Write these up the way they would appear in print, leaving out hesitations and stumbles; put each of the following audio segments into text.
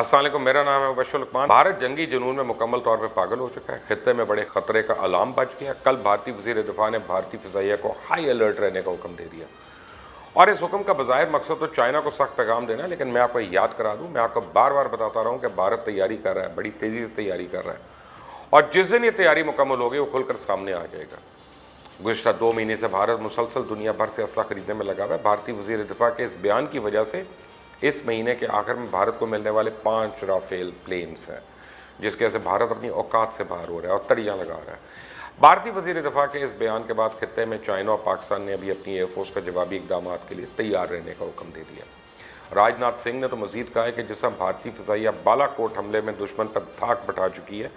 السلام علیکم، میرا نام ہے مبشر لقمان۔ بھارت جنگی جنون میں مکمل طور پہ پاگل ہو چکا ہے، خطے میں بڑے خطرے کا علام بچ گیا۔ کل بھارتی وزیر دفاع نے بھارتی فضائیہ کو ہائی الرٹ رہنے کا حکم دے دیا، اور اس حکم کا بظاہر مقصد تو چائنا کو سخت پیغام دینا ہے، لیکن میں آپ کو یاد کرا دوں، میں آپ کو بار بار بتاتا رہا ہوں کہ بھارت تیاری کر رہا ہے، بڑی تیزی سے تیاری کر رہا ہے، اور جس دن یہ تیاری مکمل ہوگی وہ کھل کر سامنے آ جائے گا۔ گزشتہ 2 مہینے سے بھارت مسلسل دنیا بھر سے اسلحہ خریدنے میں لگا ہوا ہے۔ بھارتی وزیر دفاع کے اس بیان کی وجہ سے اس مہینے کے آخر میں بھارت کو ملنے والے 5 رافیل پلینز ہیں، جس کی وجہ سے بھارت اپنی اوقات سے باہر ہو رہا ہے اور تڑیاں لگا رہا ہے۔ بھارتی وزیر دفاع کے اس بیان کے بعد خطے میں چائنا اور پاکستان نے ابھی اپنی ایئر فورس کا جوابی اقدامات کے لیے تیار رہنے کا حکم دے دیا۔ راج ناتھ سنگھ نے تو مزید کہا ہے کہ جس طرح بھارتی فضائیہ بالا کوٹ حملے میں دشمن پر دھاک بٹھا چکی ہے،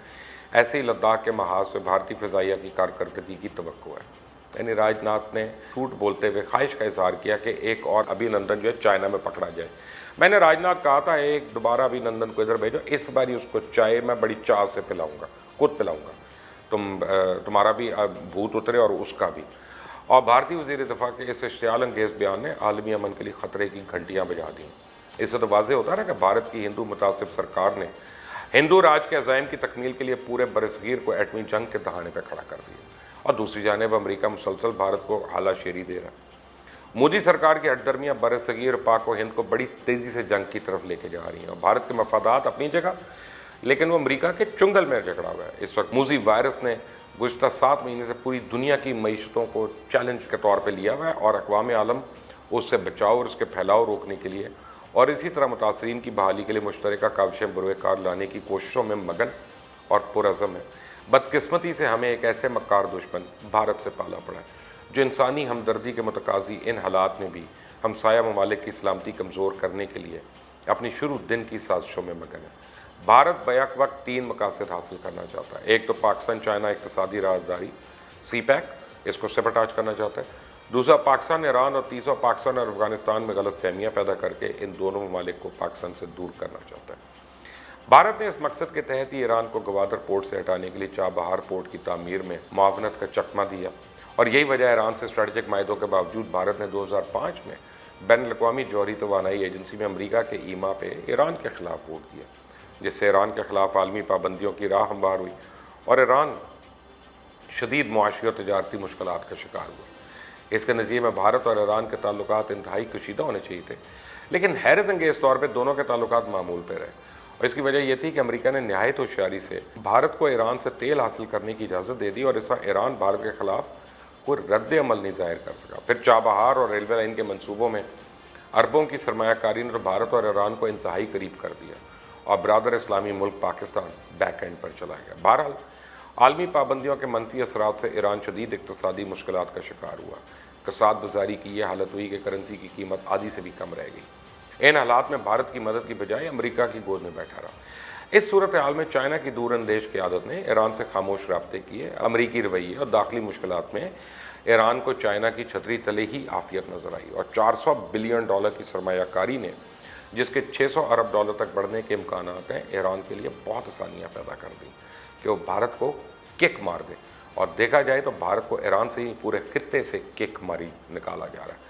ایسے ہی لداخ کے محاذ پہ بھارتی فضائیہ کی کارکردگی کی توقع ہے۔ یعنی راج ناتھ نے جھوٹ بولتے ہوئے خواہش کا اظہار کیا کہ ایک اور ابھی نندن جو ہے چائنا میں پکڑا جائے۔ میں نے راج ناتھ کہا تھا ایک دوبارہ ابھی نندن کو ادھر بھیجو، اس بار اس کو چائے میں بڑی چاہ سے پلاؤں گا، خود پلاؤں گا، تمہارا بھی بھوت اترے اور اس کا بھی۔ اور بھارتی وزیر دفاع کے اس اشتعال انگیز بیان نے عالمی امن کے لیے خطرے کی گھنٹیاں بجا دیں۔ اس سے تو واضح ہوتا ہے نا کہ بھارت کی ہندو متعصب سرکار نے ہندو راج کے عزائم کی تکمیل کے لیے پورے برصغیر کو ایٹمی جنگ کے دہانے پہ کھڑا کر دیا، اور دوسری جانب امریکہ مسلسل بھارت کو اعلیٰ شیری دے رہا ہے۔ مودی سرکار کی ہٹ درمیاں برصغیر پاک و ہند کو بڑی تیزی سے جنگ کی طرف لے کے جا رہی ہیں، اور بھارت کے مفادات اپنی جگہ، لیکن وہ امریکہ کے چنگل میں جھگڑا ہوا ہے۔ اس وقت موذی وائرس نے گزشتہ 7 مہینے سے پوری دنیا کی معیشتوں کو چیلنج کے طور پہ لیا ہوا ہے، اور اقوام عالم اس سے بچاؤ اور اس کے پھیلاؤ روکنے کے لیے اور اسی طرح متاثرین کی بحالی کے لیے مشترکہ کاوشیں بروئے کار لانے کی کوششوں میں مگن اور پرعزم ہے۔ بدقسمتی سے ہمیں ایک ایسے مکار دشمن بھارت سے پالا پڑا ہے جو انسانی ہمدردی کے متقاضی ان حالات میں بھی ہمسایہ ممالک کی سلامتی کمزور کرنے کے لیے اپنی شروع دن کی سازشوں میں مگن ہے۔ بھارت بیک وقت 3 مقاصد حاصل کرنا چاہتا ہے۔ ایک تو پاکستان چائنا اقتصادی رازداری سی پیک، اس کو سیبوٹاج کرنا چاہتا ہے۔ دوسرا پاکستان ایران، اور تیسرا پاکستان اور افغانستان میں غلط فہمیاں پیدا کر کے ان دونوں ممالک کو پاکستان سے دور کرنا چاہتا ہے۔ بھارت نے اس مقصد کے تحت ہی ایران کو گوادر پورٹ سے ہٹانے کے لیے چابہار پورٹ کی تعمیر میں معاونت کا چکمہ دیا، اور یہی وجہ ایران سے اسٹریٹجک معاہدوں کے باوجود بھارت نے 2005 میں بین الاقوامی جوہری توانائی ایجنسی میں امریکہ کے ایما پہ ایران کے خلاف ووٹ دیا، جس سے ایران کے خلاف عالمی پابندیوں کی راہ ہموار ہوئی اور ایران شدید معاشی اور تجارتی مشکلات کا شکار ہوا۔ اس کے نتیجے میں بھارت اور ایران کے تعلقات انتہائی کشیدہ ہونے چاہیے تھے، لیکن حیرت انگیز طور پہ دونوں کے تعلقات معمول پہ رہے، اور اس کی وجہ یہ تھی کہ امریکہ نے نہایت ہوشیاری سے بھارت کو ایران سے تیل حاصل کرنے کی اجازت دے دی، اور اس طرح ایران بھارت کے خلاف کوئی رد عمل نہیں ظاہر کر سکا۔ پھر چابہار اور ریلوے لائن کے منصوبوں میں اربوں کی سرمایہ کاری نے تو بھارت اور ایران کو انتہائی قریب کر دیا، اور برادر اسلامی ملک پاکستان بیک اینڈ پر چلا گیا۔ بہرحال عالمی پابندیوں کے منفی اثرات سے ایران شدید اقتصادی مشکلات کا شکار ہوا۔ کساد بازاری کی یہ حالت ہوئی کہ کرنسی کی قیمت آدھی سے بھی کم رہ گئی۔ ان حالات میں بھارت کی مدد کی بجائے امریکہ کی گود میں بیٹھا رہا۔ اس صورتحال میں چائنا کی دور اندیش قیادت نے ایران سے خاموش رابطے کیے۔ امریکی رویے اور داخلی مشکلات میں ایران کو چائنا کی چھتری تلے ہی عافیت نظر آئی، اور $400 بلین کی سرمایہ کاری نے، جس کے $600 ارب تک بڑھنے کے امکانات ہیں، ایران کے لیے بہت آسانیاں پیدا کر دیں کہ وہ بھارت کو کک مار دے۔ اور دیکھا جائے تو بھارت کو ایران سے ہی پورے خطے سے کک ماری نکالا جا رہا ہے۔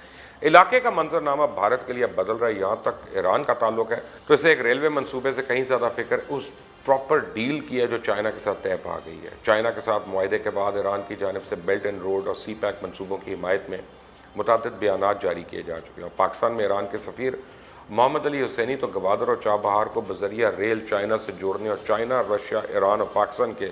علاقے کا منظرنامہ بھارت کے لیے اب بدل رہا ہے۔ یہاں تک ایران کا تعلق ہے تو اسے ایک ریلوے منصوبے سے کہیں زیادہ فکر اس پراپر ڈیل کی ہے جو چائنا کے ساتھ طے پا گئی ہے۔ چائنا کے ساتھ معاہدے کے بعد ایران کی جانب سے بیلٹ اینڈ روڈ اور سی پیک منصوبوں کی حمایت میں متعدد بیانات جاری کیے جا چکے ہیں، اور پاکستان میں ایران کے سفیر محمد علی حسینی تو گوادر اور چابہار کو بذریعہ ریل چائنا سے جوڑنے اور چائنا، رشیا، ایران اور پاکستان کے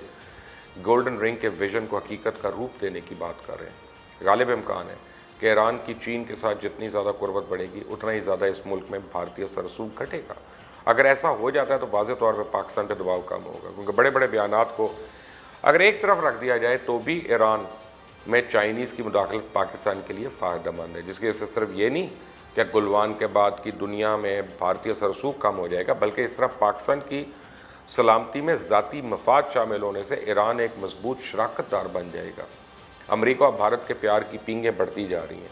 گولڈن رنگ کے ویژن کو حقیقت کا روپ دینے کی بات کر رہے ہیں۔ غالب امکان ہے کہ ایران کی چین کے ساتھ جتنی زیادہ قربت بڑھے گی، اتنا ہی زیادہ اس ملک میں بھارتی اثر رسوخ گھٹے گا۔ اگر ایسا ہو جاتا ہے تو واضح طور پہ پاکستان پہ دباؤ کم ہوگا، کیونکہ بڑے بڑے بیانات کو اگر ایک طرف رکھ دیا جائے تو بھی ایران میں چائنیز کی مداخلت پاکستان کے لیے فائدہ مند ہے، جس کی وجہ سے صرف یہ نہیں کہ گلوان کے بعد کی دنیا میں بھارتی اثر رسوخ کم ہو جائے گا، بلکہ اس طرح پاکستان کی سلامتی میں ذاتی مفاد شامل ہونے سے ایران ایک مضبوط شراکت دار بن جائے گا۔ امریکہ اور بھارت کے پیار کی پینگیں بڑھتی جا رہی ہیں۔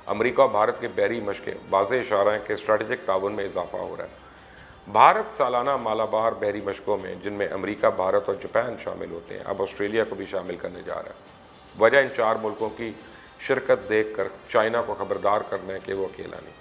امریکہ اور بھارت کے بحری مشقیں واضح اشارہ ہیں کہ اسٹریٹجک تعاون میں اضافہ ہو رہا ہے۔ بھارت سالانہ مالابار بحری مشقوں میں، جن میں امریکہ، بھارت اور جاپان شامل ہوتے ہیں، اب آسٹریلیا کو بھی شامل کرنے جا رہا ہے۔ وجہ ان 4 ملکوں کی شرکت دیکھ کر چائنا کو خبردار کرنا ہے کہ وہ اکیلا نہیں۔